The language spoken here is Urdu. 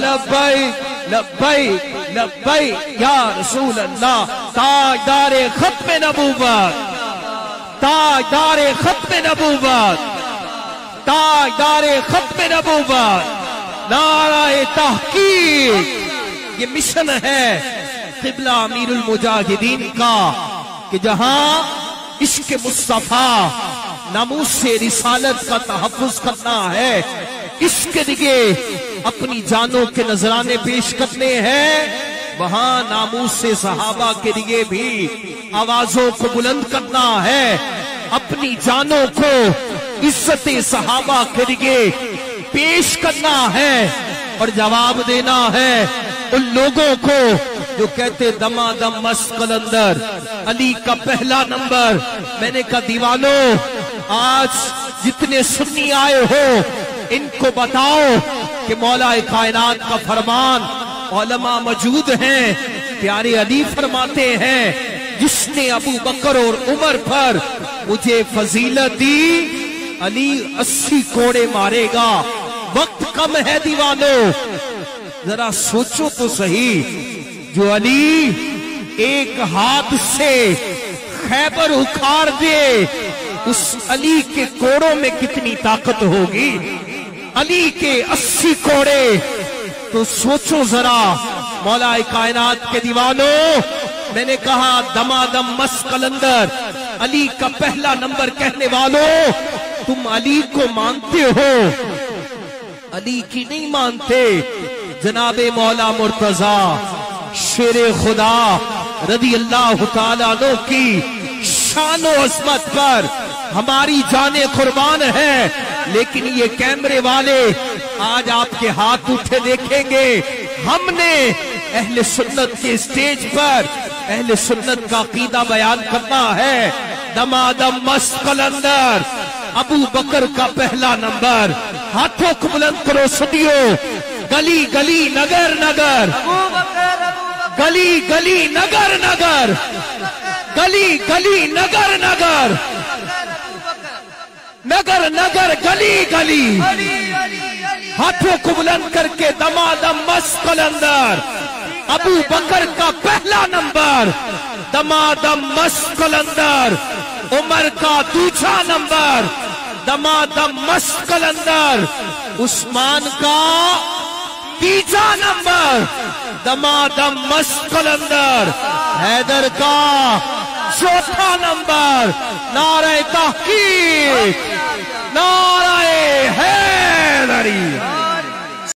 لبیک لبیک لبیک یا رسول اللہ. تاجدار ختم نبوت، تاجدار ختم نبوت، تاجدار ختم نبوت. نعرہ تحقیق. یہ مشن ہے قبلہ امیر المجاہدین کا کہ جہاں عشق مصطفیٰ ناموس رسالت کا تحفظ کرنا ہے، عشق دیگے اپنی جانوں کے نذرانے پیش کرنے ہیں، وہاں ناموس صحابہ کے لیے بھی آوازوں کو بلند کرنا ہے، اپنی جانوں کو عزت صحابہ کے لیے پیش کرنا ہے اور جواب دینا ہے ان لوگوں کو جو کہتے دمادم مست قلندر علی کا پہلا نمبر. میں نے کہا دیوانوں، آج جتنے سنی آئے ہو ان کو بتاؤ کہ مولا کائنات کا فرمان، علماء موجود ہیں، پیارے علی فرماتے ہیں جس نے ابو بکر اور عمر پر مجھے فضیلت دی، علی 80 کوڑے مارے گا. وقت کم ہے دیوانوں، ذرا سوچو تو صحیح. جو علی ایک ہاتھ سے خیبر اکھاڑ دے، اس علی کے کوڑوں میں کتنی طاقت ہوگی. علی کے 80 کوڑے. تو سوچو ذرا مولا کائنات کے دیوانوں. میں نے کہا دمادم مست قلندر علی کا پہلا نمبر کہنے والوں، تم علی کو مانتے ہو، علی کی نہیں مانتے. جناب مولا مرتضی شیر خدا رضی اللہ تعالیٰ عنہ کی شان و عظمت پر ہماری جانیں قربان ہیں. لیکن یہ کیمرے والے آج آپ کے ہاتھ اٹھے دیکھیں گے. ہم نے اہل سنت کے اسٹیج پر اہل سنت کا عقیدہ بیان کرنا ہے. دمادم مست قلندر ابو بکر کا پہلا نمبر. ہاتھوں کو بلند کرو سنیو. گلی گلی نگر نگر، گلی گلی نگر نگر، گلی گلی نگر نگر، نگر نگر گلی گلی. ہاتھوں کو بلند کر کے دمادم مست قلندر ابو بکر کا پہلا نمبر، دمادم مست قلندر عمر کا دوسرا نمبر، دمادم مست قلندر عثمان کا تیسرا نمبر، دمادم مست قلندر حیدر کا چوتھا نمبر. نعرہ تحقیق، نعرہ حیدری.